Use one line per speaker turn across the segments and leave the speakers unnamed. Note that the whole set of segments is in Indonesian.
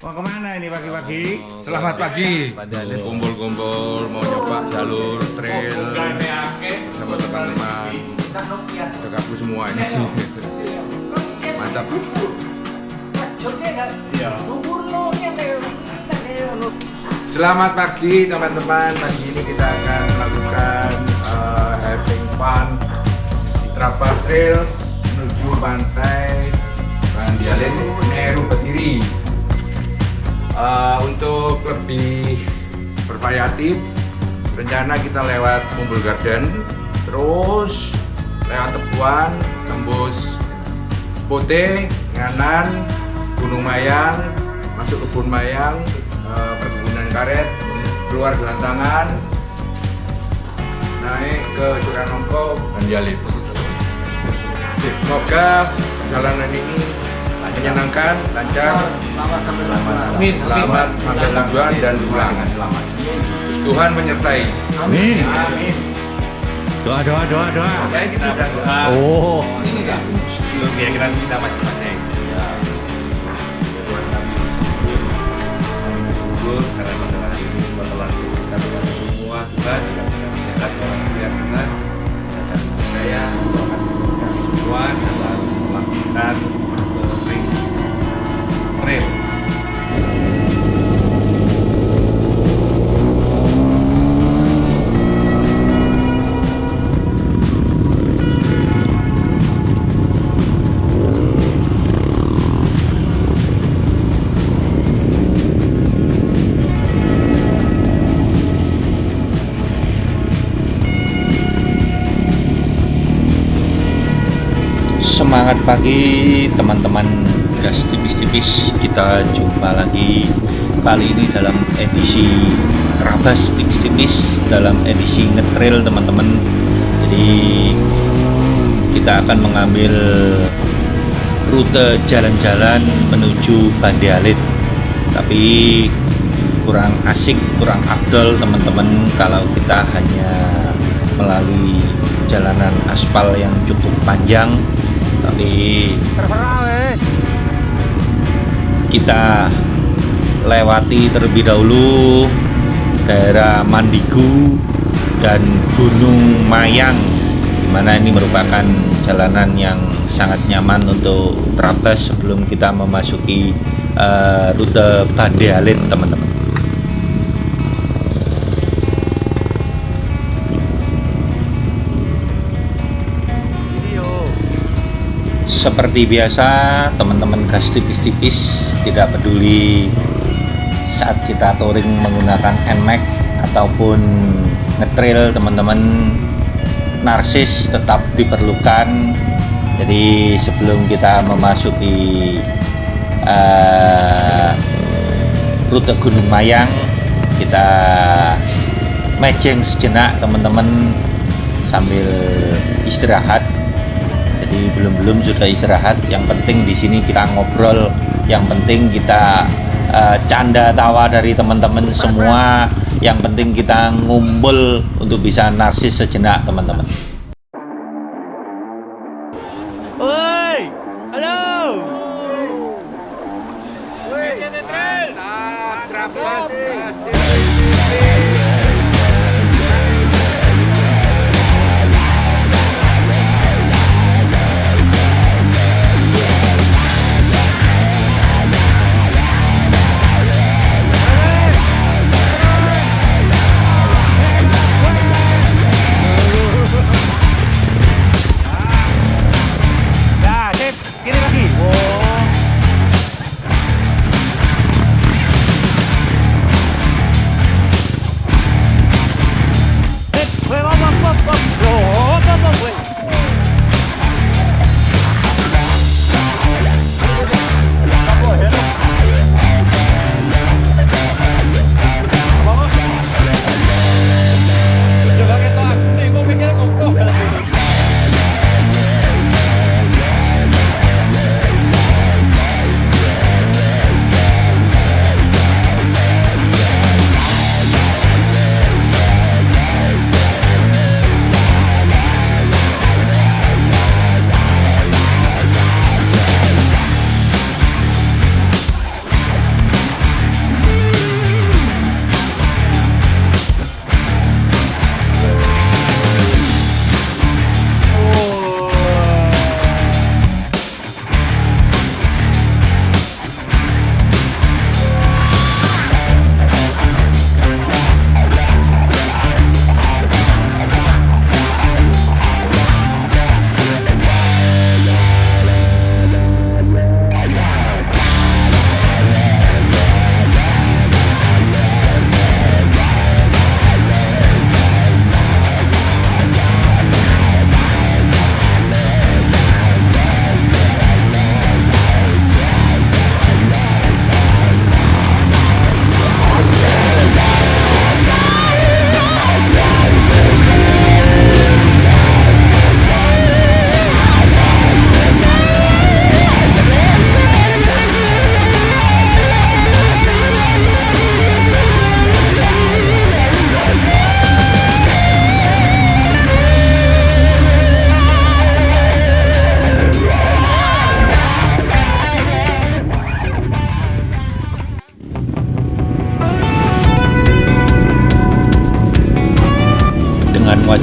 Mau kemana ini pagi-pagi?
Selamat pagi. Kumpul-kumpul mau nyoba jalur trail sama teman-teman. Udah aku semua ini. Mantap. Selamat pagi teman-teman. Pagi ini kita akan melakukan having fun di Trabas Trail menuju pantai Bandialin Meru Betiri. Untuk lebih bervariatif, rencana kita lewat Umbul Garden, terus lewat Tebuan, tembus Pote, Nganan, Gunung Mayang, masuk Kebun Mayang, perkebunan karet, keluar Gelantangan, naik ke Curanongko, Bandialin. Semoga perjalanan ini menyenangkan, lancar, selamat sampai tujuan dan pulang. Tuhan menyertai.
Amin. Amin. Doa.
Ya ini sudah doa.
Oh.
Ini kan.
Biar kita masing-masing.
Ya.
Tuhan kami bersyukur karena pada hari ini Tuhan telah kami semua Tuhan sehat walafiat Tuhan dan saya doakan kami semua dalam melakukan trail.
Semangat pagi teman-teman gas tipis-tipis, kita jumpa lagi kali ini dalam edisi Trabas tipis-tipis, dalam edisi ngetrail teman-teman. Jadi kita akan mengambil rute jalan-jalan menuju Bandialin, tapi kurang asik, kurang afdol teman-teman kalau kita hanya melalui jalanan aspal yang cukup panjang, tapi kita lewati terlebih dahulu daerah Mandigu dan Gunung Mayang, dimana ini merupakan jalanan yang sangat nyaman untuk Trabas sebelum kita memasuki rute Bandialin teman-teman. Seperti biasa teman-teman gas tipis-tipis, tidak peduli saat kita touring menggunakan NMAX ataupun ngetrail teman-teman, narsis tetap diperlukan. Jadi sebelum kita memasuki rute Gunung Mayang, kita mejeng sejenak teman-teman sambil istirahat. Jadi belum sudah istirahat. Yang penting di sini kita ngobrol. Yang penting kita canda tawa dari teman-teman semua. Yang penting kita ngumpul untuk bisa narsis sejenak teman-teman.
Oi, halo.
Trabas.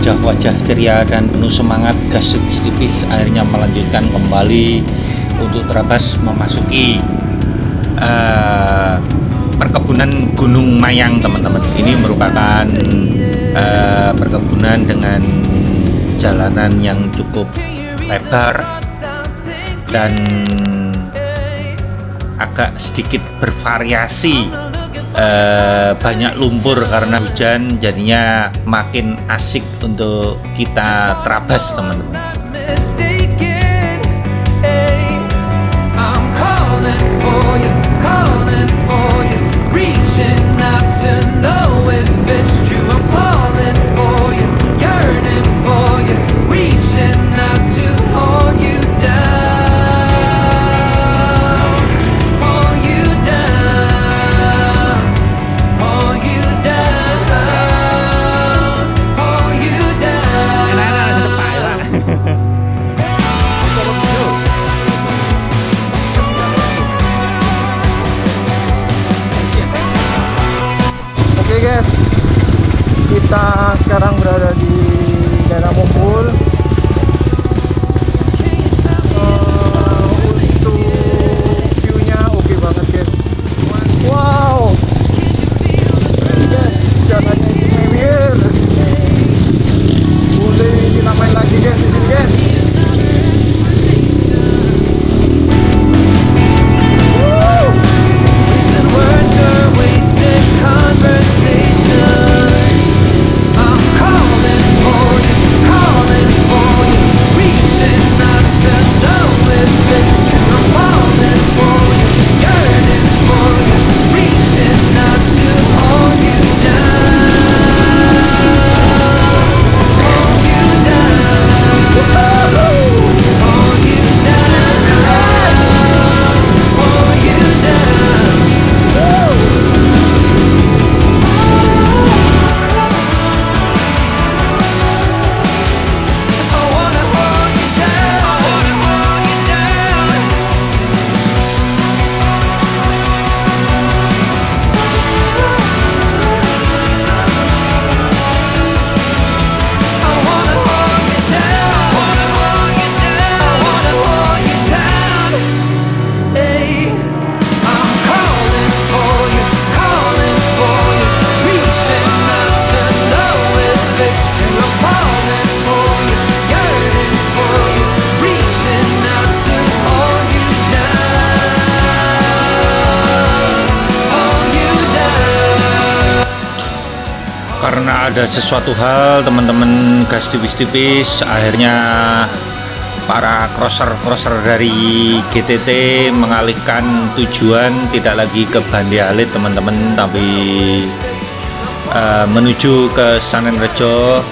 wajah-wajah ceria dan penuh semangat Gastrowisatipis akhirnya melanjutkan kembali untuk terabas memasuki perkebunan Gunung Mayang, teman-teman. Ini merupakan perkebunan dengan jalanan yang cukup lebar dan agak sedikit bervariasi, banyak lumpur karena hujan, jadinya makin asik untuk kita terabas, teman-teman.
Oke guys, kita sekarang berada di daerah Mumpul. Untuk view-nya oke banget guys. Wow, guys, jalannya istimewa. Boleh dinamain lagi guys di sini guys.
Karena ada sesuatu hal, teman-teman Gastrowisatipis, akhirnya para crosser dari GTT mengalihkan tujuan tidak lagi ke Bande Alit, teman-teman, tapi menuju ke Sanenrejo,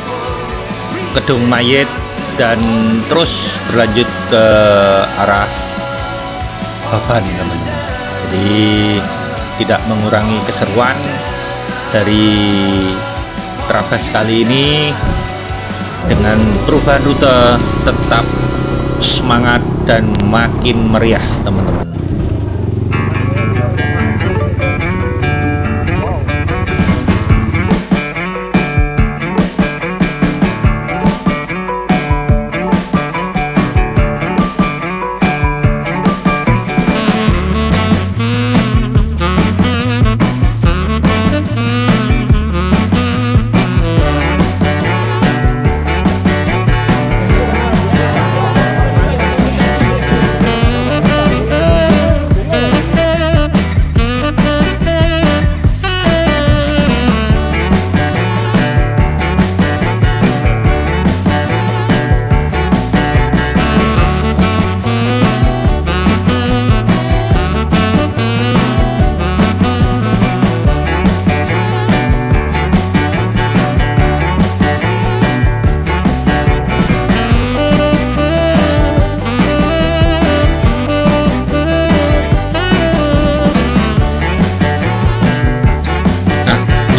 Kedung Mayit, dan terus berlanjut ke arah Baban, teman-teman. Jadi tidak mengurangi keseruan dari terabas kali ini. Dengan perubahan rute tetap semangat dan makin meriah, teman-teman.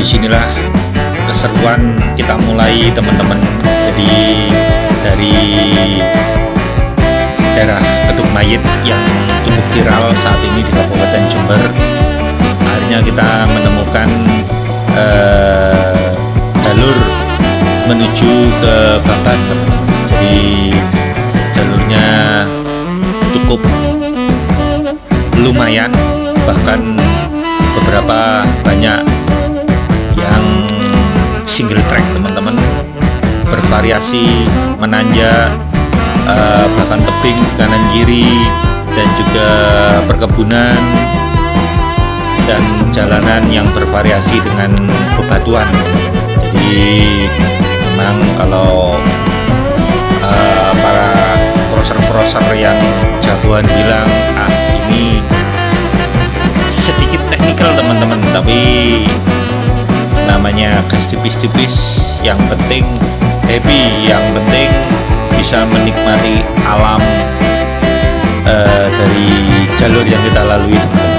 Disinilah keseruan kita mulai, teman-teman. Jadi dari daerah Kedung Mayit yang cukup viral saat ini di Kabupaten Jember, akhirnya kita menemukan jalur menuju ke Babat, teman-teman. Jadi jalurnya cukup lumayan, bahkan beberapa banyak yang single track, teman-teman, bervariasi, menanjak, bahkan tebing kanan kiri, dan juga perkebunan dan jalanan yang bervariasi dengan bebatuan. Jadi memang kalau para crosser yang jagoan bilang ini sedikit teknikal, teman-teman, tapi namanya gas tipis-tipis, yang penting happy, yang penting bisa menikmati alam dari jalur yang kita lalui, teman-teman.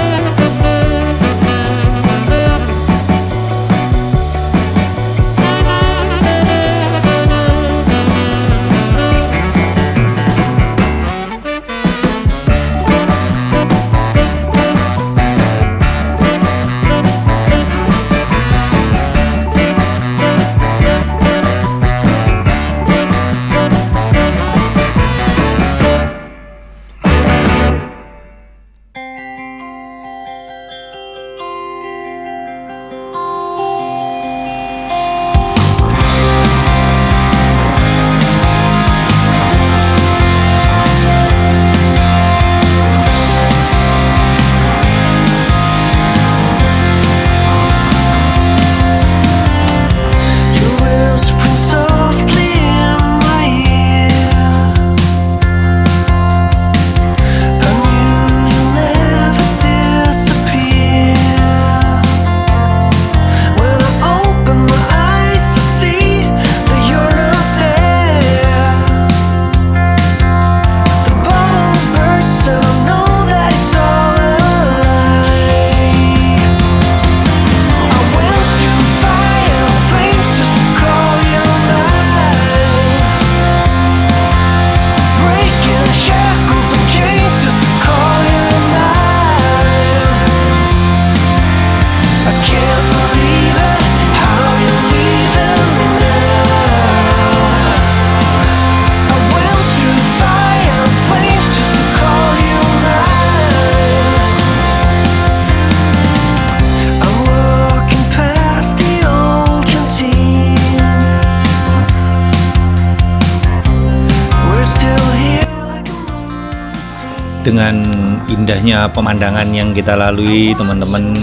Dengan indahnya pemandangan yang kita lalui, teman-teman,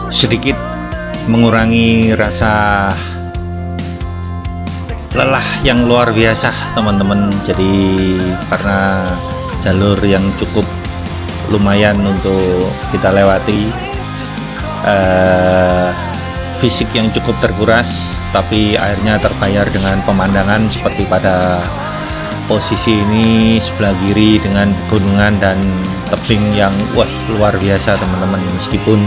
sedikit mengurangi rasa lelah yang luar biasa, teman-teman. Jadi karena jalur yang cukup lumayan untuk kita lewati, fisik yang cukup terkuras, tapi akhirnya terbayar dengan pemandangan seperti pada posisi ini sebelah kiri dengan pegunungan dan tebing yang luar biasa, teman-teman. Meskipun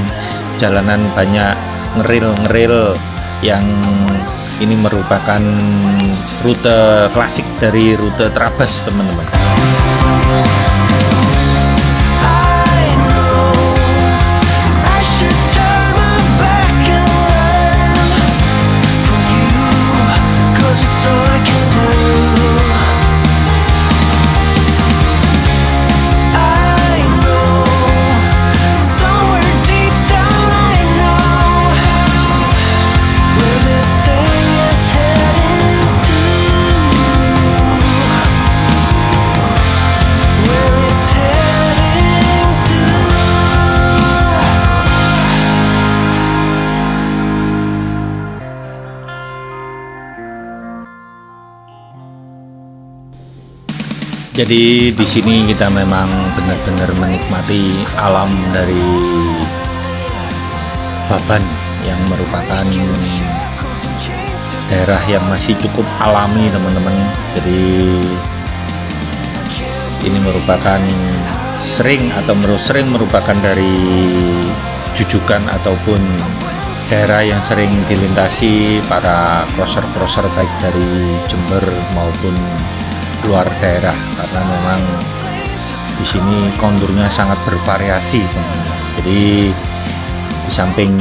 jalanan banyak ngeril yang ini merupakan rute klasik dari rute Trabas, teman-teman. Jadi di sini kita memang benar-benar menikmati alam dari Baban yang merupakan daerah yang masih cukup alami, teman-teman. Jadi ini merupakan sering merupakan dari jujukan ataupun daerah yang sering dilintasi para crosser baik dari Jember maupun luar daerah, karena memang di sini kondurnya sangat bervariasi, teman-teman. Jadi di samping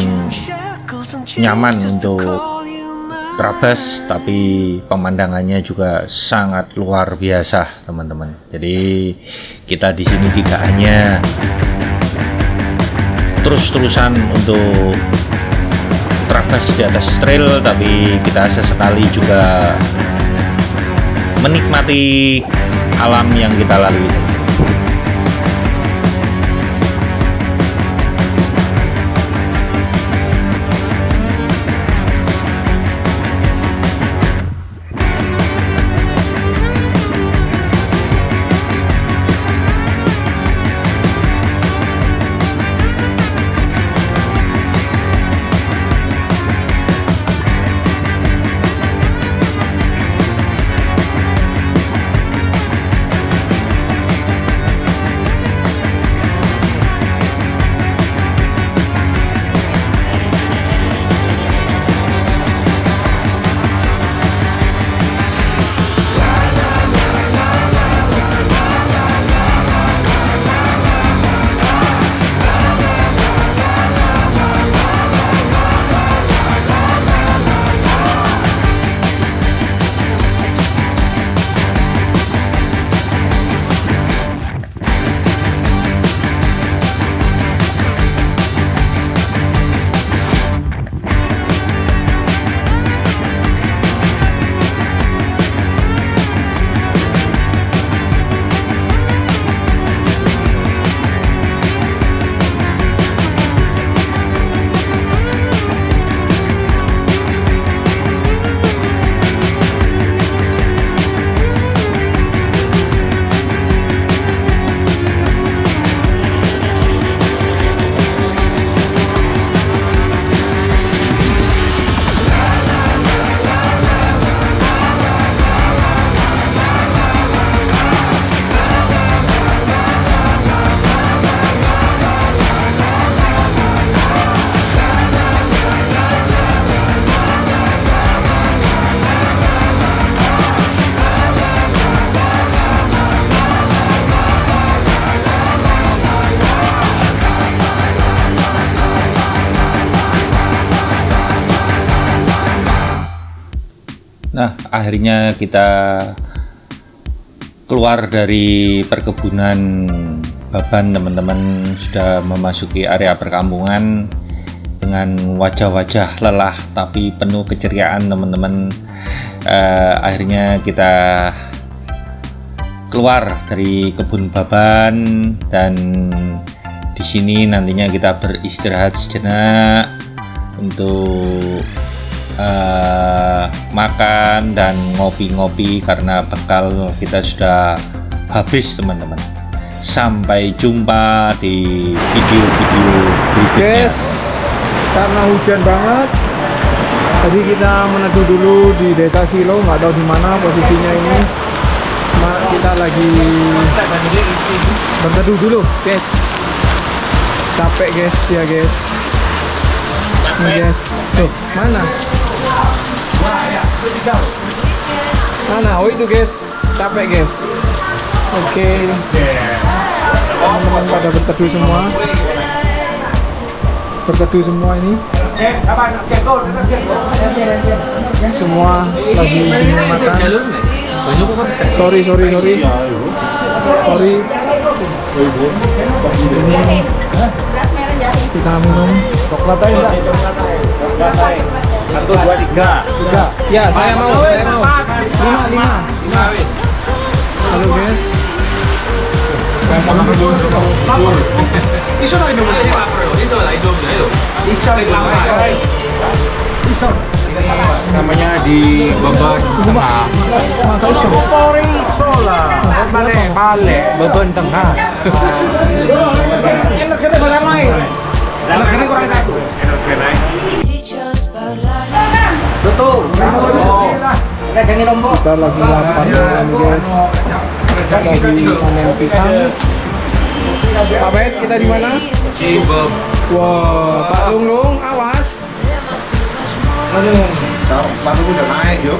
nyaman untuk Trabas, tapi pemandangannya juga sangat luar biasa, teman-teman. Jadi kita di sini tidak hanya terus-terusan untuk Trabas di atas trail, tapi kita sesekali juga menikmati alam yang kita lalui. Nah, akhirnya kita keluar dari perkebunan Baban, teman-teman. Sudah memasuki area perkampungan dengan wajah-wajah lelah tapi penuh keceriaan, teman-teman. Akhirnya kita keluar dari kebun Baban dan di sini nantinya kita beristirahat sejenak untuk makan dan ngopi-ngopi karena bekal kita sudah habis, teman-teman. Sampai jumpa di video-video berikutnya.
Guys, karena hujan banget, tadi kita meneduh dulu di Desa Silo, nggak tahu di mana posisinya ini. Kita lagi berteduh dulu, guys. Capek guys, ya guys. Ini guys, tuh mana? Mana? Oh itu guys, capek guys. Oke, teman-teman pada berteduh semua. Berteduh semua ini. Semua lagi makan. Sorry. Ini kita minum coklat aja. Satu, dua, tiga. Ya, saya mau. Lima. Halo guys.
Namanya di Baban Tengah. Balik Baban Tengah.
Betul. Kita lagi lapar ini guys. Lagi panen pisang. Pak Bet, kita di mana? Wah, Pak Lunglung, awas.
Sepatu udah naik yuk.